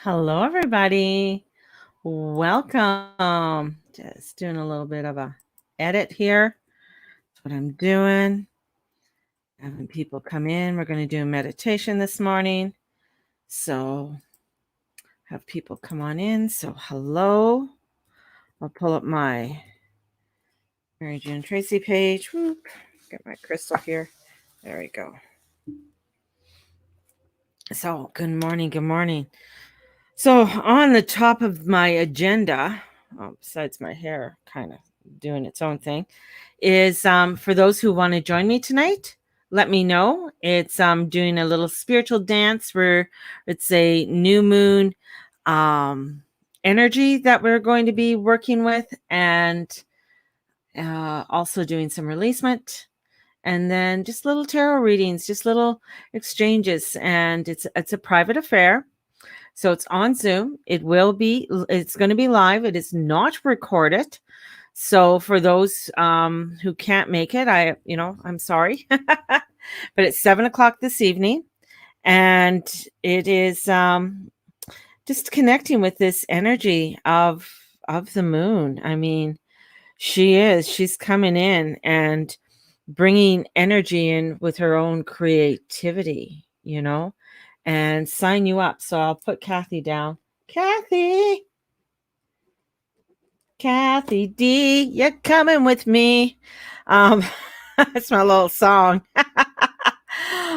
Hello, everybody. Welcome. Just doing a little bit of a edit here. That's what I'm doing. Having people come in. We're going to do a meditation this morning. So have people come on in. So hello. I'll pull up my Mary June Tracy page. Whoop. Get my crystal here. There we go. So good morning. Good morning. So on the top of my agenda, besides my hair kind of doing its own thing, is for those who want to join me tonight, let me know. It's doing a little spiritual dance where it's a new moon energy that we're going to be working with, and also doing some releasement, and then just little tarot readings, just little exchanges, and it's a private affair. So it's on Zoom. It's going to be live. It is not recorded. So for those who can't make it, I'm sorry, but it's 7:00 this evening, and it is just connecting with this energy of the moon. I mean, she's coming in and bringing energy in with her own creativity, and sign you up. So I'll put Kathy down. Kathy D, you're coming with me. That's my little song.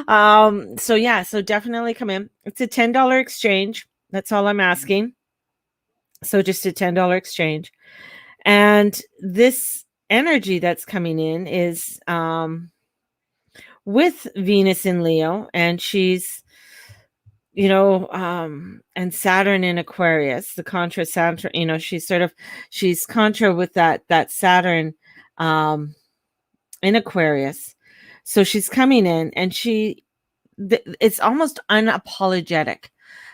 So definitely come in. It's a $10 exchange. That's all I'm asking. So just a $10 exchange. And this energy that's coming in is with Venus in Leo, and she's and Saturn in Aquarius, the contra Saturn, she's contra with that Saturn in Aquarius. So she's coming in, and it's almost unapologetic.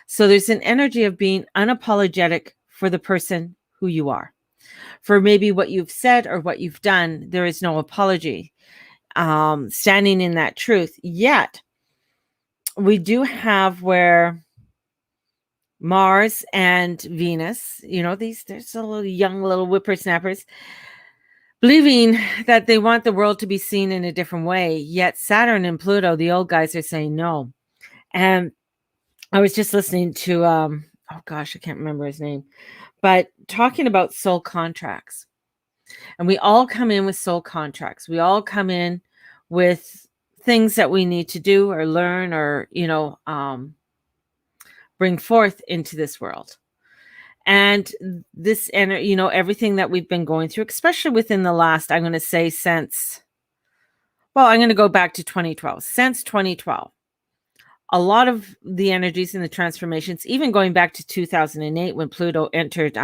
So there's an energy of being unapologetic for the person who you are. For maybe what you've said or what you've done, there is no apology. Standing in that truth. Yet we do have where Mars and Venus, there's a little young little whippersnappers believing that they want the world to be seen in a different way. Yet Saturn and Pluto, the old guys, are saying no. And I was just listening to, oh gosh, I can't remember his name, but talking about soul contracts. And we all come in with soul contracts. We all come in with things that we need to do or learn or, bring forth into this world. And this, everything that we've been going through, especially within the last, I'm going to say I'm going to go back to 2012. Since 2012, a lot of the energies and the transformations, even going back to 2008 when Pluto entered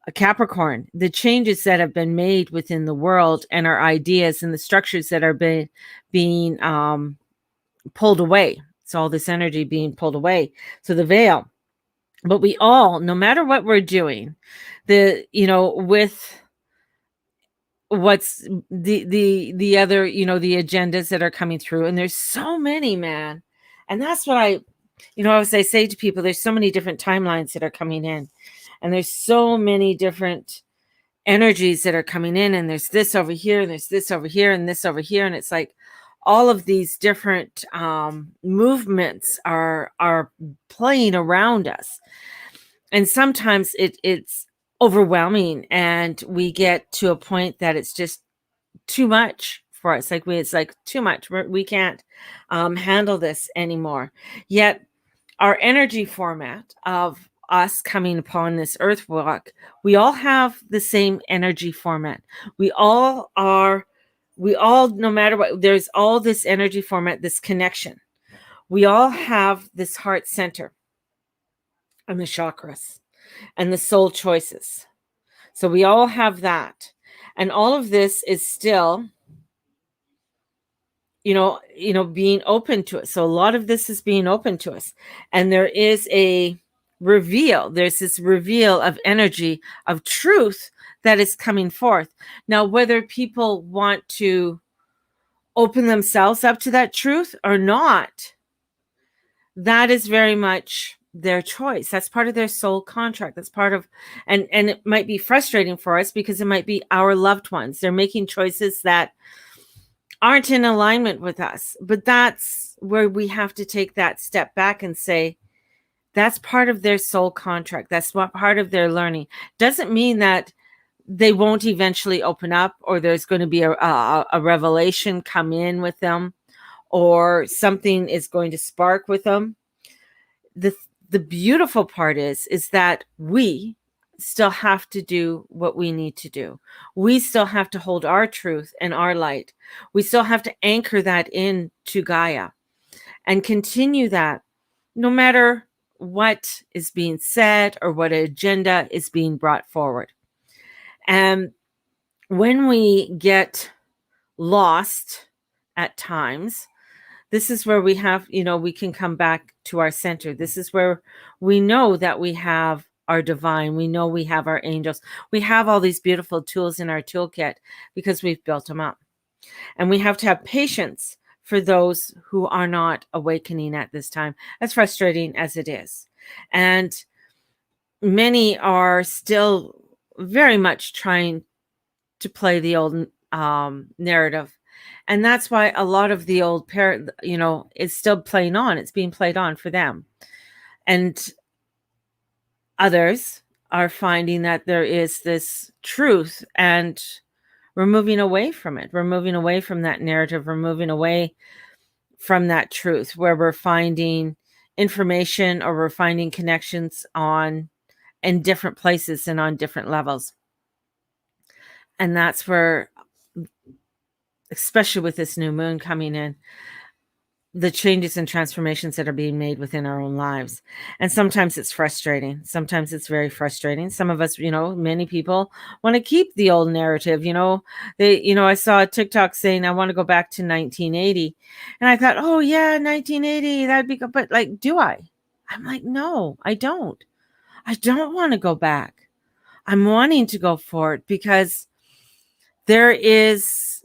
a Capricorn, the changes that have been made within the world and our ideas and the structures that are being pulled away. So all this energy being pulled away. So the veil. But we all, no matter what we're doing, with what's the other, the agendas that are coming through, and there's so many, man. And that's what as I say to people, there's so many different timelines that are coming in, and there's so many different energies that are coming in, and there's this over here, and there's this over here, and this over here, and it's like all of these different movements are playing around us, and sometimes it's overwhelming, and we get to a point that it's just too much for us. It's like too much. We can't handle this anymore. Yet our energy format of us coming upon this earth walk, we all have the same energy format. We all, no matter what, there's all this energy format, this connection. We all have this heart center and the chakras and the soul choices. So we all have that. And all of this is still, being open to us. So a lot of this is being open to us. And there is a reveal. There's this reveal of energy, of truth that is coming forth. Now, whether people want to open themselves up to that truth or not, that is very much their choice. That's part of their soul contract. That's part of, and it might be frustrating for us because it might be our loved ones. They're making choices that aren't in alignment with us. But that's where we have to take that step back and say, that's part of their soul contract. That's what part of their learning. Doesn't mean that they won't eventually open up, or there's going to be a revelation come in with them, or something is going to spark with them. The beautiful part is that we still have to do what we need to do. We still have to hold our truth and our light. We still have to anchor that into Gaia and continue that no matter what is being said or what agenda is being brought forward. And when we get lost at times, this is where we have, we can come back to our center. This is where we know that we have our divine. We know we have our angels. We have all these beautiful tools in our toolkit because we've built them up. And we have to have patience for those who are not awakening at this time, as frustrating as it is. And many are still very much trying to play the old narrative. And that's why a lot of the old parent, is still playing on. It's being played on for them. And others are finding that there is this truth, and we're moving away from it. We're moving away from that narrative. We're moving away from that truth, where we're finding information, or we're finding connections in different places and on different levels. And that's where, especially with this new moon coming in, the changes and transformations that are being made within our own lives. And sometimes it's frustrating. Sometimes it's very frustrating. Some of us, many people want to keep the old narrative. I saw a TikTok saying, I want to go back to 1980. And I thought, oh yeah, 1980, that'd be good. But do I? I'm like, no, I don't. I don't want to go back. I'm wanting to go forward because there is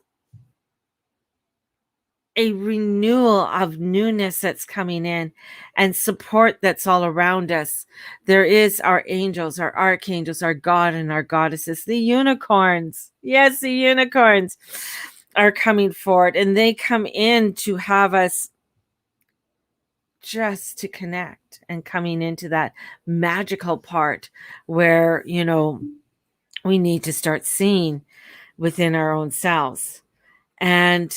a renewal of newness that's coming in, and support that's all around us. There is our angels, our archangels, our God and our goddesses, the unicorns. Yes, the unicorns are coming forward, and they come in to have us just to connect, and coming into that magical part where, we need to start seeing within our own selves. And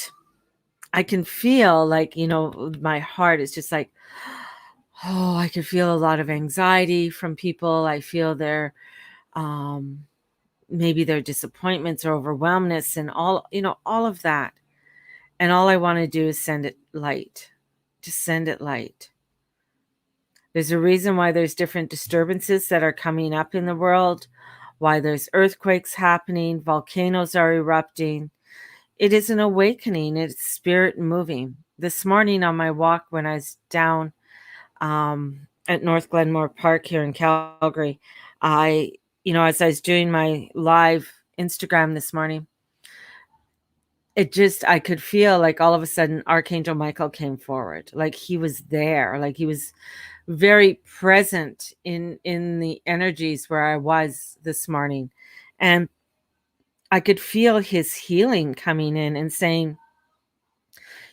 I can feel my heart is just like, oh, I can feel a lot of anxiety from people. I feel their, maybe their disappointments or overwhelmness and all of that. And all I want to do is send it light. Just send it light. There's a reason why there's different disturbances that are coming up in the world, why there's earthquakes happening, volcanoes are erupting. It is an awakening. It's spirit moving. This morning on my walk, when I was down at North Glenmore Park here in Calgary, as I was doing my live Instagram this morning, I could feel like all of a sudden Archangel Michael came forward. Like he was there. Like he was very present in the energies where I was this morning. And I could feel his healing coming in and saying,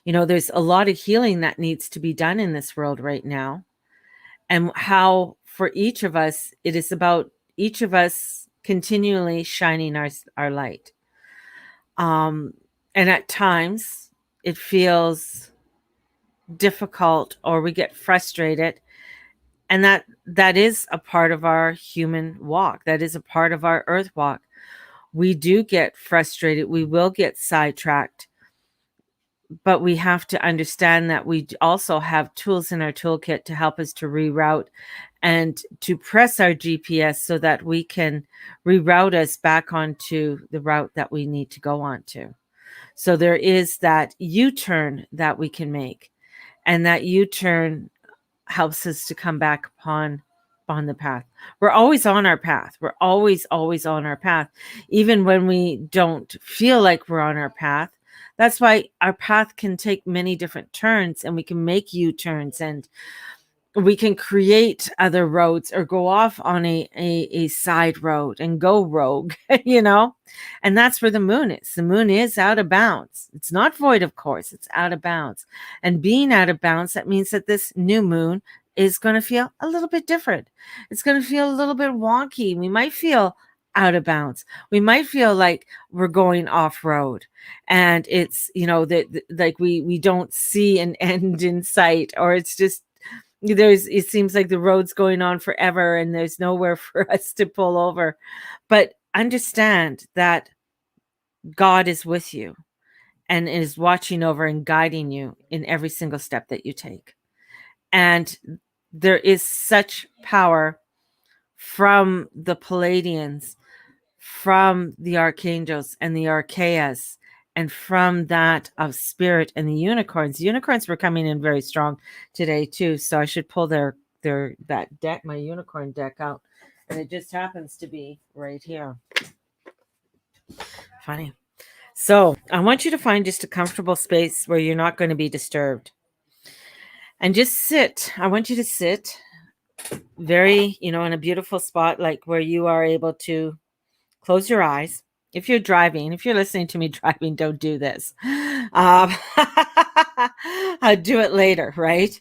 there's a lot of healing that needs to be done in this world right now. And how for each of us, it is about each of us continually shining our light. And at times it feels difficult, or we get frustrated. And that is a part of our human walk. That is a part of our earth walk. We do get frustrated. We will get sidetracked. But we have to understand that we also have tools in our toolkit to help us to reroute and to press our GPS so that we can reroute us back onto the route that we need to go onto. So there is that U-turn that we can make. And that U-turn helps us to come back upon the path. We're always on our path. We're always on our path, even when we don't feel like we're on our path. That's why our path can take many different turns, and we can make U-turns, and we can create other roads or go off on a side road and go rogue, and that's where the moon is. The moon is out of bounds. It's not void, of course, it's out of bounds. And being out of bounds, that means that this new moon is going to feel a little bit different. It's going to feel a little bit wonky. We might feel out of bounds. We might feel like we're going off road, and it's that like we don't see an end in sight, or it's just it seems like the road's going on forever and there's nowhere for us to pull over. But understand that God is with you and is watching over and guiding you in every single step that you take. And there is such power from the Palladians, from the archangels and the archaeas, and from that of spirit and the unicorns. Unicorns were coming in very strong today too, so I should pull that deck, my unicorn deck, out, and it just happens to be right here. Funny. So I want you to find just a comfortable space where you're not going to be disturbed, and just sit. I want you to sit very, in a beautiful spot, like where you are able to close your eyes. If you're driving, if you're listening to me driving, don't do this. I'll do it later, right?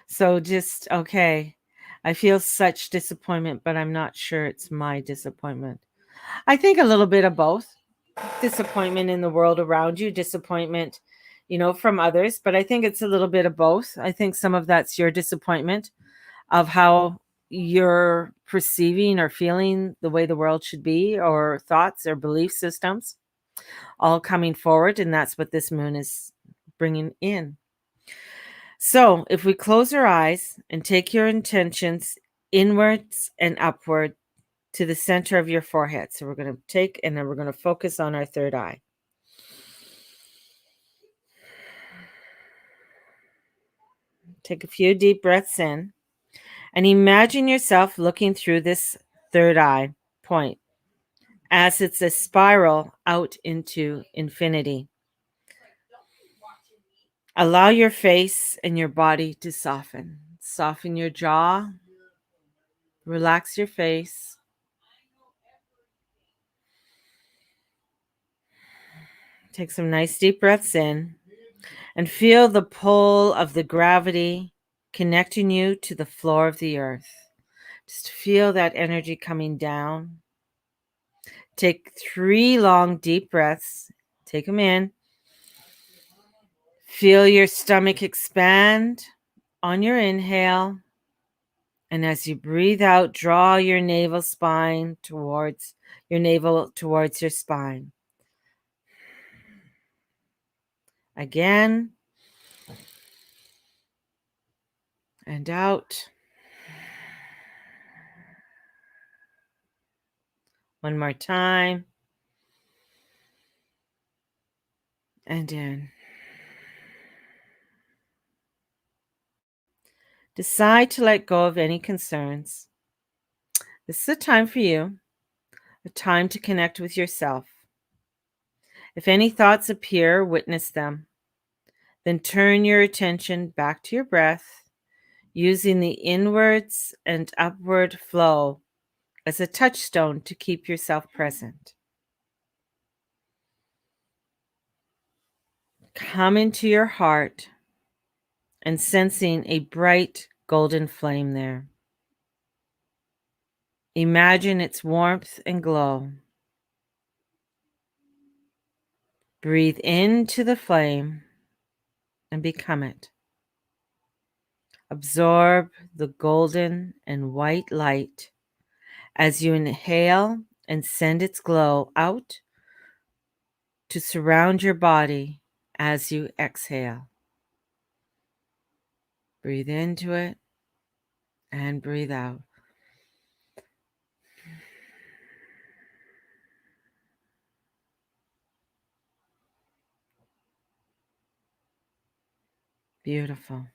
So just, okay. I feel such disappointment, but I'm not sure it's my disappointment. I think a little bit of both. Disappointment in the world around you, disappointment, from others, but I think it's a little bit of both. I think some of that's your disappointment of how you're perceiving or feeling the way the world should be, or thoughts or belief systems all coming forward, and that's what this moon is bringing in. So if we close our eyes and take your intentions inwards and upward to the center of your forehead. So we're going to take, and then we're going to focus on our third eye. Take a few deep breaths in and imagine yourself looking through this third eye point as it's a spiral out into infinity. Allow your face and your body to soften. Soften your jaw. Relax your face. Take some nice deep breaths in and feel the pull of the gravity connecting you to the floor of the earth. Just feel that energy coming down. Take 3 long deep breaths. Take them in. Feel your stomach expand on your inhale. And as you breathe out, draw your navel towards your spine. Again. And out. One more time. And in. Decide to let go of any concerns. This is a time for you, a time to connect with yourself. If any thoughts appear, witness them. Then turn your attention back to your breath, using the inwards and upward flow as a touchstone to keep yourself present. Come into your heart and sensing a bright golden flame there. Imagine its warmth and glow. Breathe into the flame and become it. Absorb the golden and white light as you inhale and send its glow out to surround your body as you exhale. Breathe into it and breathe out. Beautiful.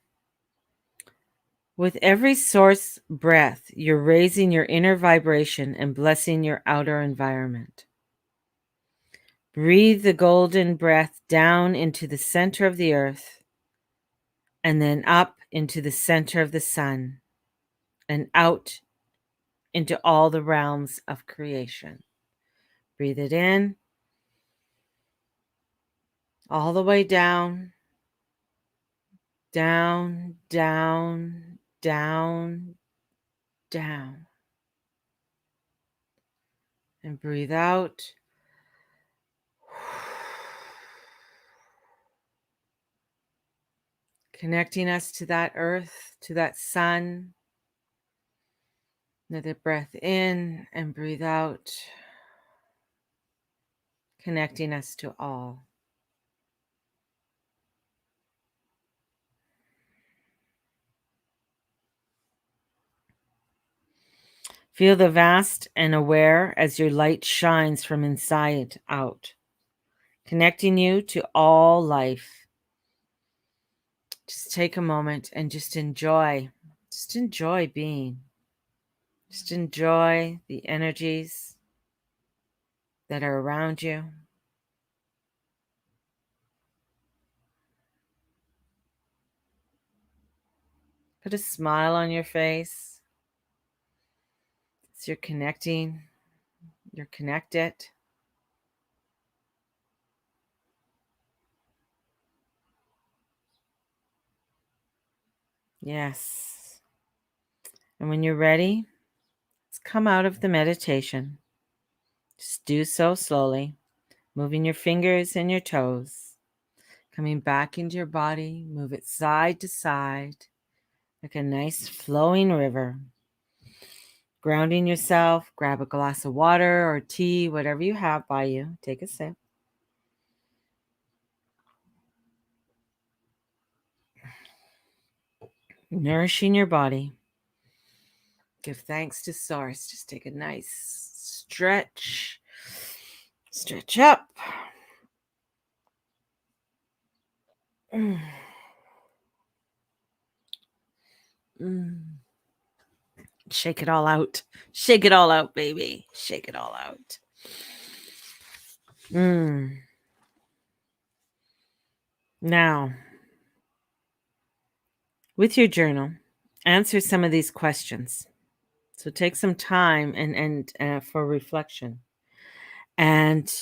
With every source breath, you're raising your inner vibration and blessing your outer environment. Breathe the golden breath down into the center of the earth and then up into the center of the sun and out into all the realms of creation. Breathe it in, all the way down, down, down, down, down. And breathe out. Connecting us to that earth, to that sun. Another breath in and breathe out. Connecting us to all. Feel the vast and aware as your light shines from inside out, connecting you to all life. Just take a moment and just enjoy being. Just enjoy the energies that are around you. Put a smile on your face as you're connecting. You're connected. Yes. And when you're ready, let's come out of the meditation. Just do so slowly, moving your fingers and your toes, coming back into your body. Move it side to side like a nice flowing river. Grounding yourself, grab a glass of water or tea, whatever you have by you. Take a sip. Nourishing your body. Give thanks to Source. Just take a nice stretch. Stretch up. Mm. Mm. Shake it all out. Shake it all out, baby. Shake it all out. Now, with your journal, answer some of these questions. So take some time and for reflection. And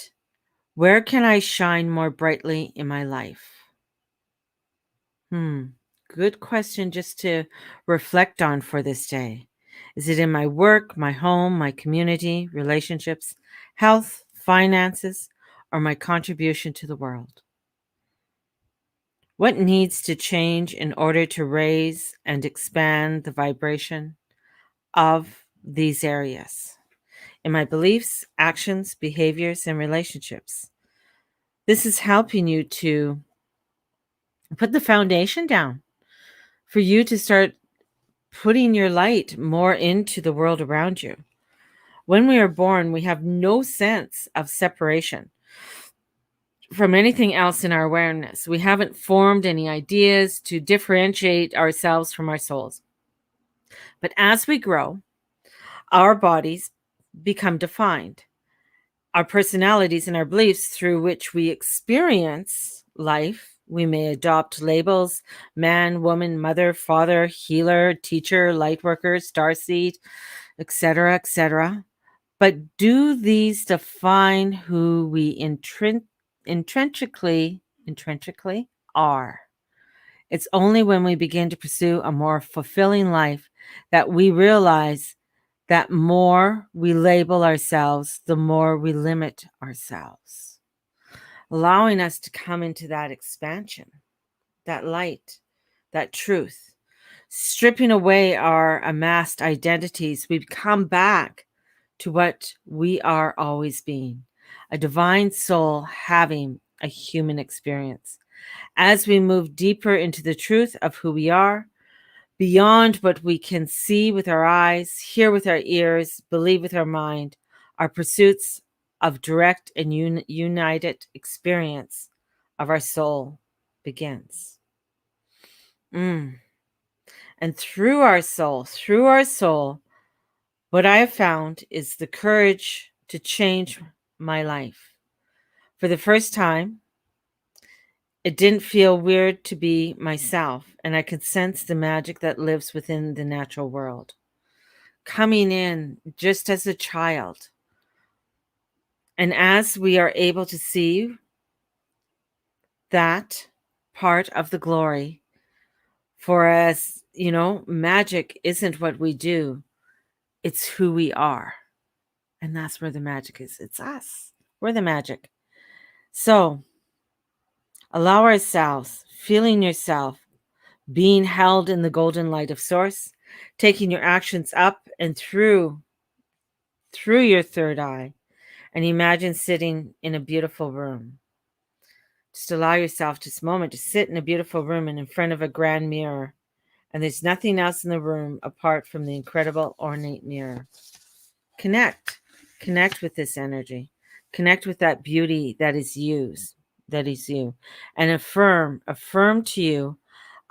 where can I shine more brightly in my life? Good question just to reflect on for this day. Is it in my work, my home, my community, relationships, health, finances, or my contribution to the world? What needs to change in order to raise and expand the vibration of these areas in my beliefs, actions, behaviors, and relationships? This is helping you to put the foundation down for you to start putting your light more into the world around you. When we are born, we have no sense of separation from anything else in our awareness. We haven't formed any ideas to differentiate ourselves from our souls. But as we grow, our bodies become defined. Our personalities and our beliefs through which we experience life. We may adopt labels: man, woman, mother, father, healer, teacher, light worker, starseed, etc., etc. But do these define who we intrinsically are? It's only when we begin to pursue a more fulfilling life that we realize that more we label ourselves, the more we limit ourselves, allowing us to come into that expansion, that light, that truth. Stripping away our amassed identities, we come back to what we are always being, a divine soul having a human experience. As we move deeper into the truth of who we are, beyond what we can see with our eyes, hear with our ears, believe with our mind, our pursuits of direct and united experience of our soul begins. And through our soul, what I have found is the courage to change my life For the first time, it didn't feel weird to be myself, and I could sense the magic that lives within the natural world, coming in just as a child. And as we are able to see that part of the glory, for as you know, magic isn't what we do, it's who we are. And that's where the magic is. It's us. We're the magic. So allow ourselves, feeling yourself, being held in the golden light of Source, taking your actions up and through your third eye, and imagine sitting in a beautiful room. Just allow yourself just a moment to sit in a beautiful room and in front of a grand mirror, and there's nothing else in the room apart from the incredible ornate mirror. Connect with this energy, connect with that beauty that is you, and affirm to you,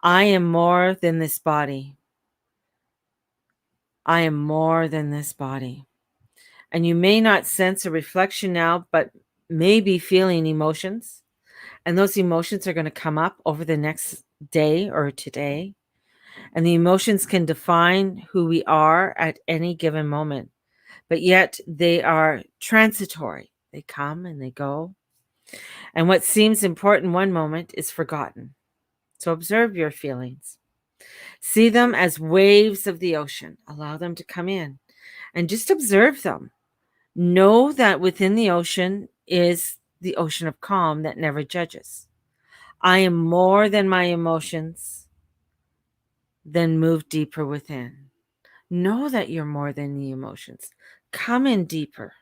I am more than this body. I am more than this body. And you may not sense a reflection now, but may be feeling emotions. And those emotions are going to come up over the next day or today. And the emotions can define who we are at any given moment. But yet they are transitory. They come and they go. And what seems important one moment is forgotten. So observe your feelings. See them as waves of the ocean. Allow them to come in and just observe them. Know that within the ocean is the ocean of calm that never judges. I am more than my emotions. Then move deeper within. Know that you're more than the emotions. Come in deeper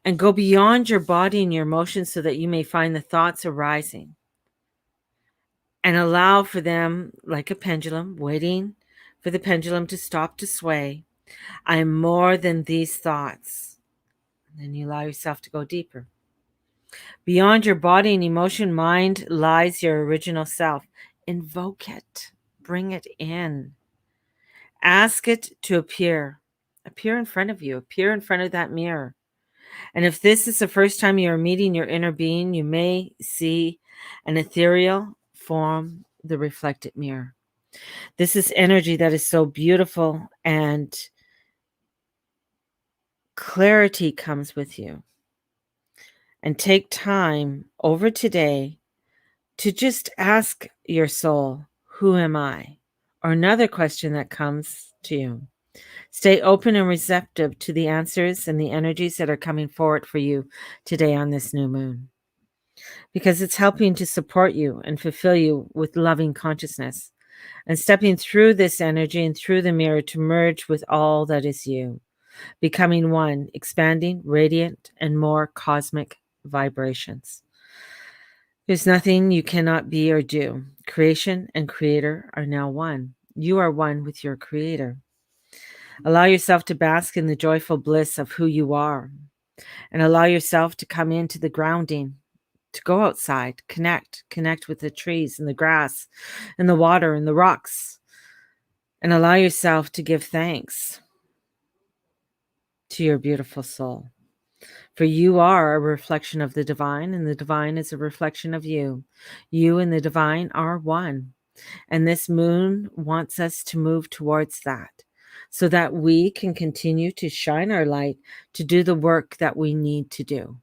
and go beyond your body and your emotions so that you may find the thoughts arising and allow for them, like a pendulum, waiting for the pendulum to stop to sway. I am more than these thoughts. And then you allow yourself to go deeper. Beyond your body and emotion mind lies your original self. Invoke it. Bring it in. Ask it to appear. Appear in front of you. Appear in front of that mirror. And if this is the first time you are meeting your inner being, you may see an ethereal form, the reflected mirror. This is energy that is so beautiful, and clarity comes with you. And take time over today to just ask your soul, who am I? Or another question that comes to you. Stay open and receptive to the answers and the energies that are coming forward for you today on this new moon, because it's helping to support you and fulfill you with loving consciousness and stepping through this energy and through the mirror to merge with all that is you, becoming one, expanding, radiant, and more cosmic vibrations. There's nothing you cannot be or do. Creation and creator are now one. You are one with your creator. Allow yourself to bask in the joyful bliss of who you are, and allow yourself to come into the grounding, to go outside, connect with the trees and the grass and the water and the rocks, and allow yourself to give thanks to your beautiful soul. For you are a reflection of the divine, and the divine is a reflection of you. You and the divine are one. And this moon wants us to move towards that so that we can continue to shine our light to do the work that we need to do.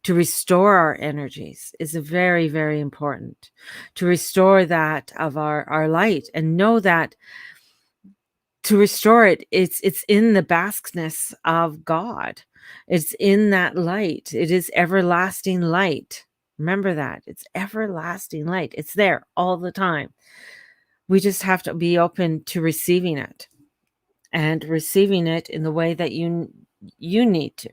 To restore our energies is very, very important. To restore that of our light, and know that to restore it, it's in the baskness of God. It's in that light. It is everlasting light. Remember that. It's everlasting light. It's there all the time. We just have to be open to receiving it, and receiving it in the way that you need to.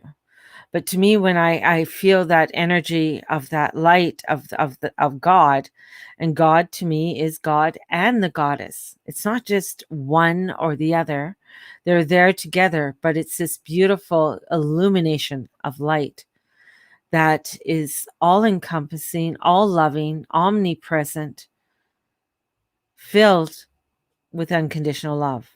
But to me, when I feel that energy of that light of God, and God to me is God and the goddess. It's not just one or the other. They're there together, but it's this beautiful illumination of light that is all encompassing, all loving, omnipresent, filled with unconditional love,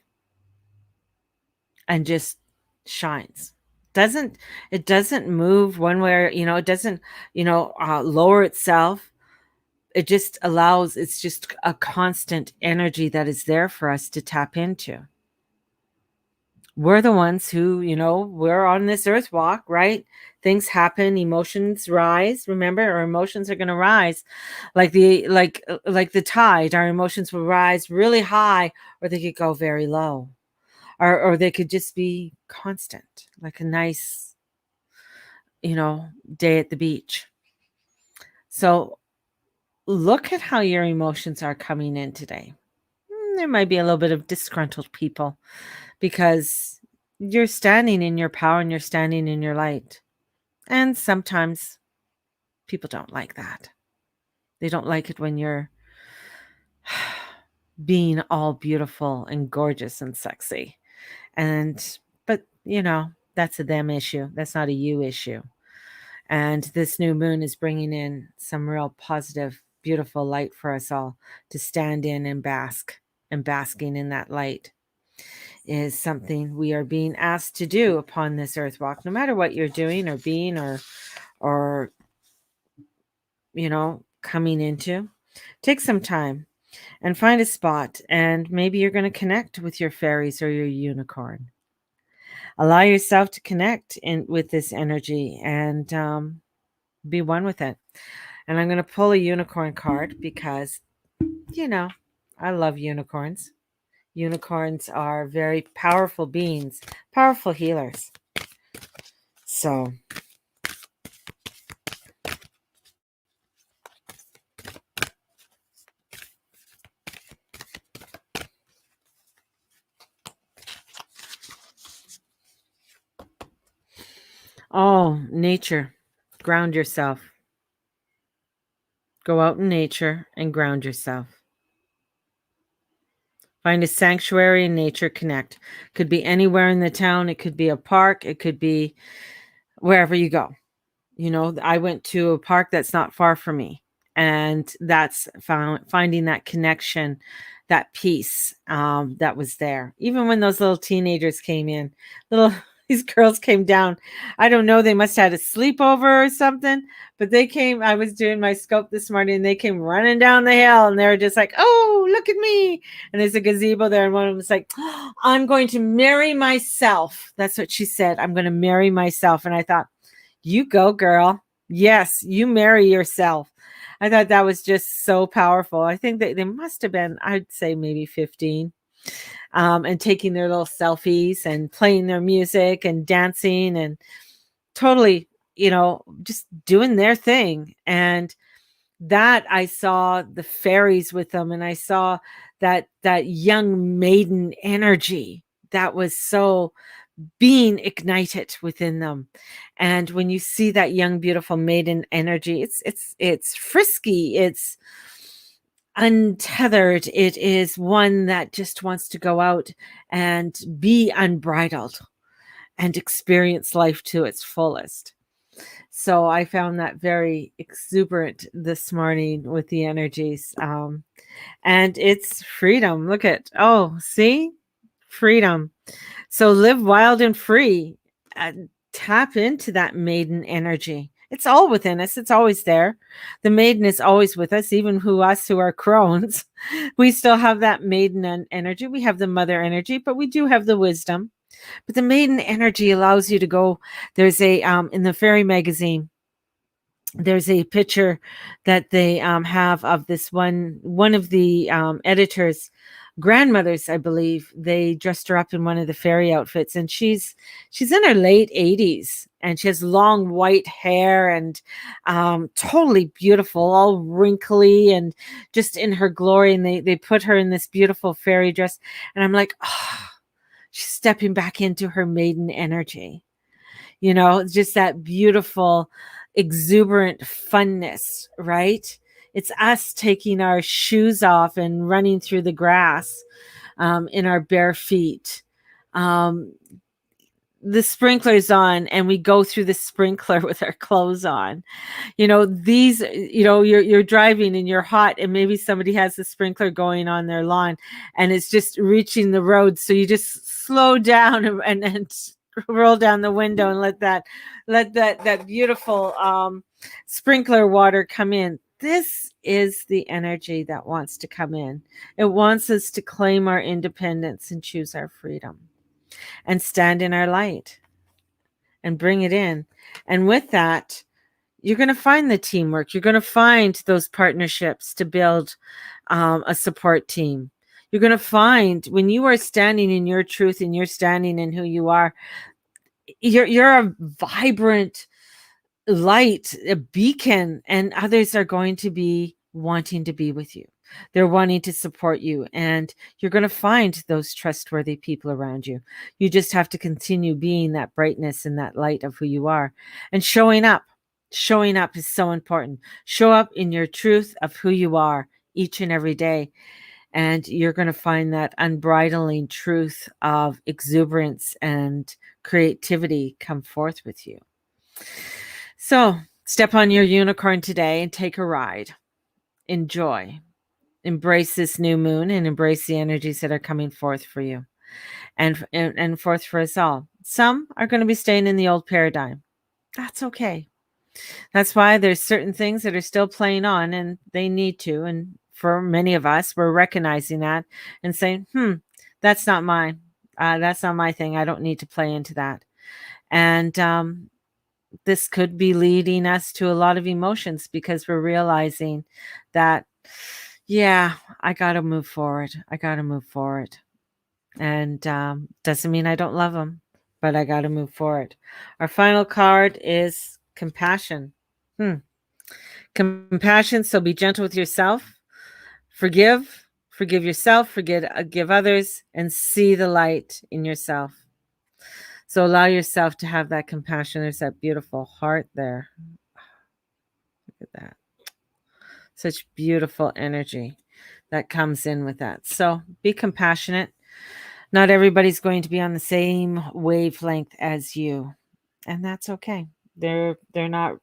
and just shines. doesn't it doesn't move one way, or it doesn't lower itself. It just allows, it's just a constant energy that is there for us to tap into. We're the ones who, we're on this earth walk, right? Things happen, emotions rise. Remember, our emotions are going to rise like the tide. Our emotions will rise really high, or they could go very low, or they could just be constant, like a nice, day at the beach. So look at how your emotions are coming in today. There might be a little bit of disgruntled people because you're standing in your power and you're standing in your light. And sometimes people don't like that. They don't like it when you're being all beautiful and gorgeous and sexy. But that's a them issue. That's not a you issue. And this new moon is bringing in some real positive, beautiful light for us all to stand in and bask. And basking in that light is something we are being asked to do upon this earth walk, no matter what you're doing or being or coming into. Take some time and find a spot, and maybe you're going to connect with your fairies or your unicorn. Allow yourself to connect with this energy and be one with it. And I'm going to pull a unicorn card because, I love unicorns. Unicorns are very powerful beings, powerful healers. So, nature. Ground yourself. Go out in nature and ground yourself. Find a sanctuary in nature, connect. Could be anywhere in the town. It could be a park. It could be wherever you go. I went to a park that's not far from me, and that's finding that connection, that peace that was there. Even when those little teenagers came in, these girls came down. I don't know, they must have had a sleepover or something, but they came. I was doing my scope this morning, and they came running down the hill, and they were just like, "Oh, look at me!" And there's a gazebo there, and one of them was like, "I'm going to marry myself." That's what she said. "I'm going to marry myself." And I thought, you go, girl. Yes, you marry yourself. I thought that was just so powerful. I think that they must have been, I'd say maybe 15, and taking their little selfies and playing their music and dancing and totally, just doing their thing. And that I saw the fairies with them, and I saw that young maiden energy that was so being ignited within them. And when you see that young beautiful maiden energy, it's frisky, it's untethered, it is one that just wants to go out and be unbridled and experience life to its fullest. So I found that very exuberant this morning with the energies. And it's freedom. Look at, see? Freedom. So live wild and free. Tap into that maiden energy. It's all within us. It's always there. The maiden is always with us, even us who are crones. We still have that maiden energy. We have the mother energy, but we do have the wisdom. But the maiden energy allows you to go. There's a in the fairy magazine, there's a picture that they have of this one of the editors' grandmothers, I believe. They dressed her up in one of the fairy outfits, and she's in her late 80s, and she has long white hair and totally beautiful, all wrinkly and just in her glory. And they put her in this beautiful fairy dress, and I'm like, she's stepping back into her maiden energy. Just that beautiful, exuberant funness, right? It's us taking our shoes off and running through the grass in our bare feet. The sprinkler's on, and we go through the sprinkler with our clothes on. You're driving and you're hot, and maybe somebody has the sprinkler going on their lawn, and it's just reaching the road. So you just slow down and roll down the window and let that beautiful sprinkler water come in. This is the energy that wants to come in. It wants us to claim our independence and choose our freedom and stand in our light and bring it in. And with that, you're going to find the teamwork. You're going to find those partnerships to build a support team. You're going to find when you are standing in your truth and you're standing in who you are, you're a vibrant light, a beacon, and others are going to be wanting to be with you. They're wanting to support you, and you're going to find those trustworthy people around you. You just have to continue being that brightness and that light of who you are and showing up. Showing up is so important. Show up in your truth of who you are each and every day. And you're going to find that unbridling truth of exuberance and creativity come forth with you. So step on your unicorn today and take a ride. Enjoy. Embrace this new moon and embrace the energies that are coming forth for you and forth for us all. Some are going to be staying in the old paradigm. That's okay. That's why there's certain things that are still playing on and they need to. And for many of us, we're recognizing that and saying, that's not mine. That's not my thing. I don't need to play into that. And this could be leading us to a lot of emotions because we're realizing that, yeah, I got to move forward. I got to move forward. And doesn't mean I don't love them, but I got to move forward. Our final card is compassion. Compassion. So be gentle with yourself. Forgive yourself, forgive others, and see the light in yourself. So allow yourself to have that compassion. There's that beautiful heart there. Look at that. Such beautiful energy that comes in with that. So be compassionate. Not everybody's going to be on the same wavelength as you, and that's okay. They're not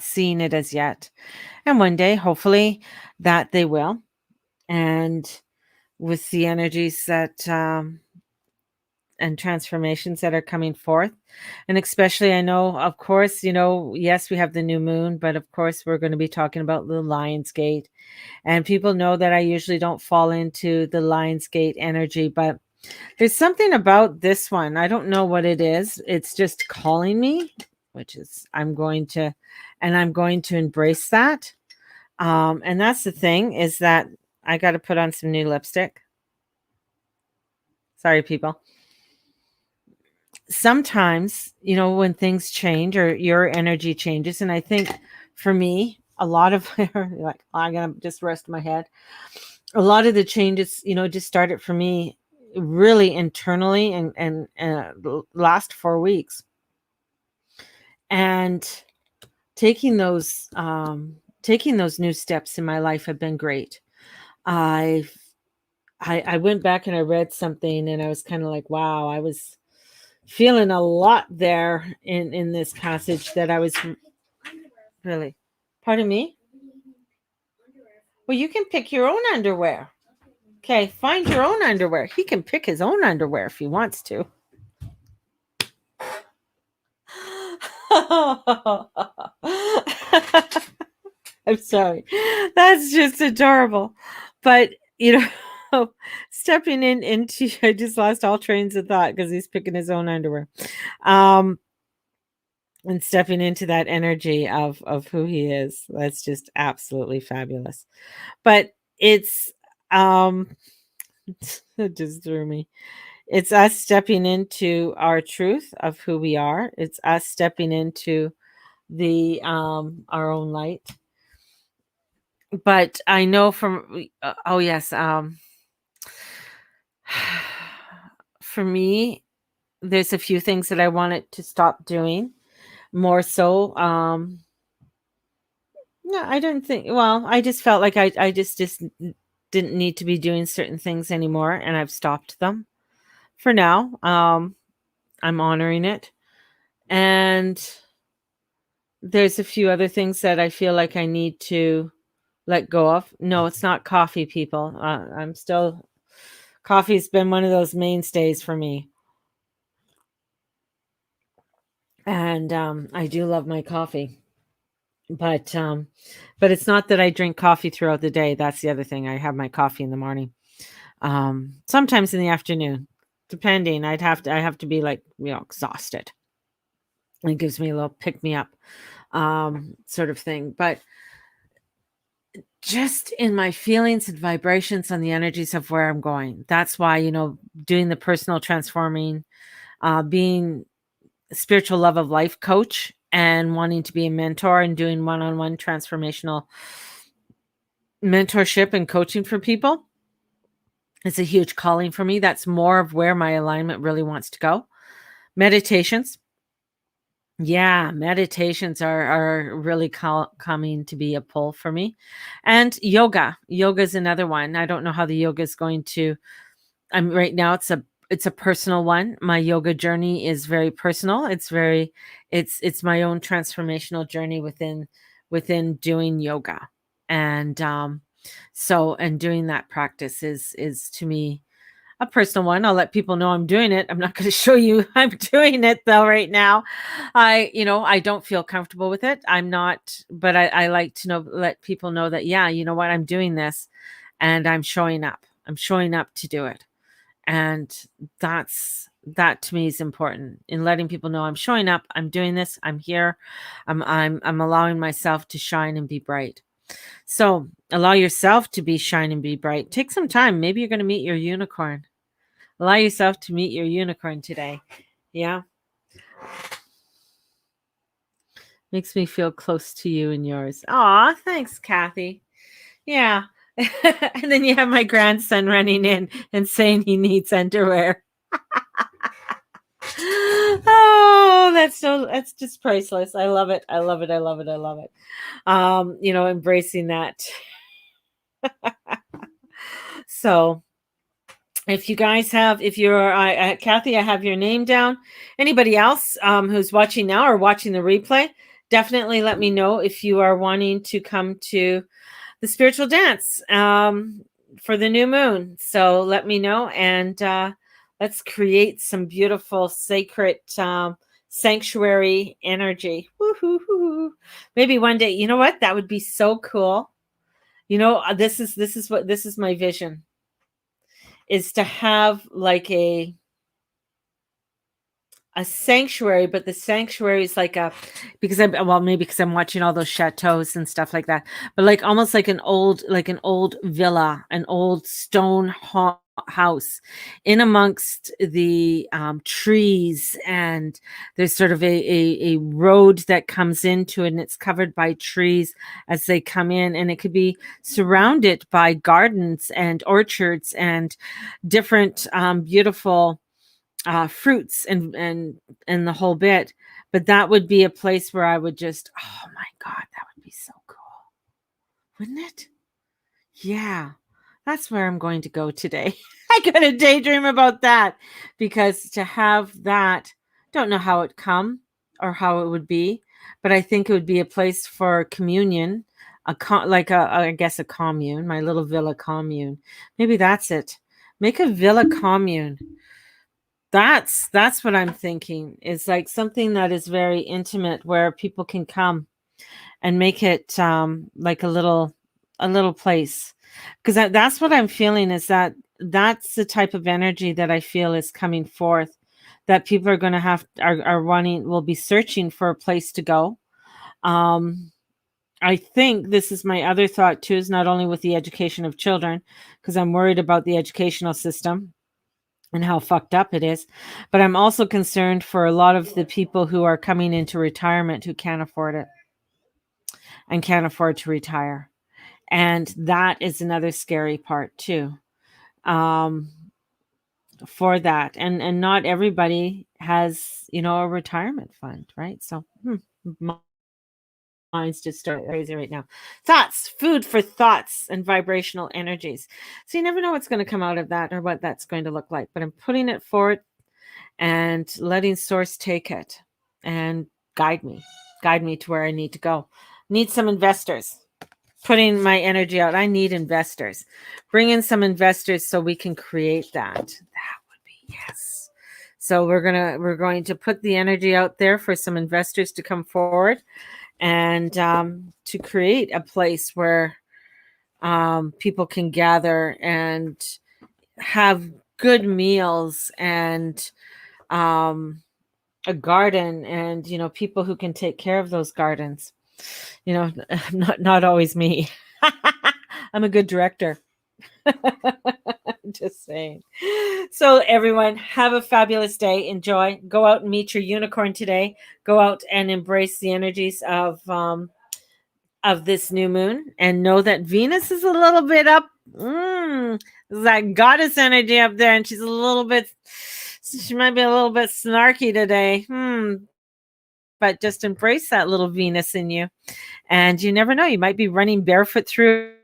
seeing it as yet. And one day, hopefully, that they will. And with the energies that and transformations that are coming forth. And especially, I know, of course, yes, we have the new moon, but of course, we're going to be talking about the Lion's Gate. And people know that I usually don't fall into the Lion's Gate energy, but there's something about this one. I don't know what it is. It's just calling me, which is I'm going to embrace that. And that's the thing, is that I got to put on some new lipstick. Sorry, people. Sometimes, when things change or your energy changes, and I think for me, a lot of like, I'm going to just rest my head. A lot of the changes, just started for me really internally and last 4 weeks. And taking those new steps in my life have been great. I went back and I read something and I was kind of like, wow, I was feeling a lot there in this passage that I was really, pardon me? Well, you can pick your own underwear. Okay, find your own underwear. He can pick his own underwear if he wants to. I'm sorry. That's just adorable. But, stepping into, I just lost all trains of thought because he's picking his own underwear. And stepping into that energy of who he is. That's just absolutely fabulous. But it's, it just threw me. It's us stepping into our truth of who we are. It's us stepping into the our own light. But I know from oh yes, for me, there's a few things that I wanted to stop doing. More so, no, I don't think. Well, I just felt like I just didn't need to be doing certain things anymore, and I've stopped them for now. I'm honoring it, and there's a few other things that I feel like I need to let go of. No, it's not coffee, people. Coffee's been one of those mainstays for me. And I do love my coffee. But it's not that I drink coffee throughout the day. That's the other thing. I have my coffee in the morning. Sometimes in the afternoon, depending. I have to be like, exhausted. It gives me a little pick me up sort of thing. But just in my feelings and vibrations on the energies of where I'm going. That's why, doing the personal transforming, being a spiritual love of life coach and wanting to be a mentor and doing one-on-one transformational mentorship and coaching for people. It's a huge calling for me. That's more of where my alignment really wants to go. Meditations. Yeah, meditations are really coming to be a pull for me. And yoga. Yoga is another one. I don't know how the yoga is going to. I'm right now. It's a personal one. My yoga journey is very personal. It's my own transformational journey within doing yoga, and and doing that practice is to me a personal one. I'll let people know I'm doing it. I'm not going to show you I'm doing it though right now. I don't feel comfortable with it. I'm not, but I like to let people know that, yeah, you know what, I'm doing this and I'm showing up. I'm showing up to do it. And that to me is important in letting people know I'm showing up, I'm doing this, I'm here. I'm allowing myself to shine and be bright. So allow yourself to be shine and be bright. Take some time. Maybe you're going to meet your unicorn. Allow yourself to meet your unicorn today. Yeah. Makes me feel close to you and yours. Aw, thanks, Kathy. Yeah. And then you have my grandson running in and saying he needs underwear. Oh, that's just priceless. I love it. I love it. I love it. I love it. Embracing that. So if you guys if you're Kathy, I have your name down. Anybody else who's watching now or watching the replay, definitely let me know if you are wanting to come to the spiritual dance for the new moon. So let me know, and let's create some beautiful sacred sanctuary energy. Woo-hoo-hoo. Maybe one day, you know what? That would be so cool. This is my vision, is to have like a sanctuary, but the sanctuary is like because I'm watching all those chateaus and stuff like that, but like almost like an old villa, an old stone house in amongst the trees, and there's sort of a road that comes into it, and it's covered by trees as they come in, and it could be surrounded by gardens and orchards and different beautiful fruits and the whole bit. But that would be a place where I would just, oh my God, that would be so cool, wouldn't it? Yeah, that's where I'm going to go today. I gotta daydream about that, because to have that, don't know how it come or how it would be, but I think it would be a place for communion, I guess a commune, my little villa commune. Maybe that's it. Make a villa commune. That's what I'm thinking. Is like something that is very intimate where people can come and make it like a little place. Because that's what I'm feeling, is that's the type of energy that I feel is coming forth, that people are going to will be searching for a place to go. I think this is my other thought too, is not only with the education of children, because I'm worried about the educational system and how fucked up it is, but I'm also concerned for a lot of the people who are coming into retirement who can't afford it and can't afford to retire. And that is another scary part too, for that. And not everybody has, a retirement fund, right? So mine's just started crazy right now. Thoughts, food for thoughts and vibrational energies. So you never know what's going to come out of that or what that's going to look like, but I'm putting it forward and letting source take it and guide me to where I need to go. Need some investors. Putting my energy out. I need investors. Bring in some investors so we can create that. That would be, yes. So we're going to put the energy out there for some investors to come forward and to create a place where people can gather and have good meals and a garden, and people who can take care of those gardens. Not always me. I'm a good director. Just saying. So everyone, have a fabulous day. Enjoy. Go out and meet your unicorn today. Go out and embrace the energies of this new moon, and know that Venus is a little bit up. That goddess energy up there, and she might be a little bit snarky today. But just embrace that little Venus in you. And you never know, you might be running barefoot through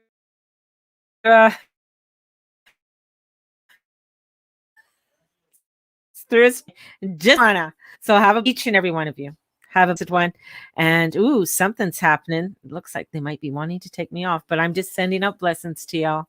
so have each and every one of you have a good one. And something's happening. It looks like they might be wanting to take me off, but I'm just sending out blessings to y'all.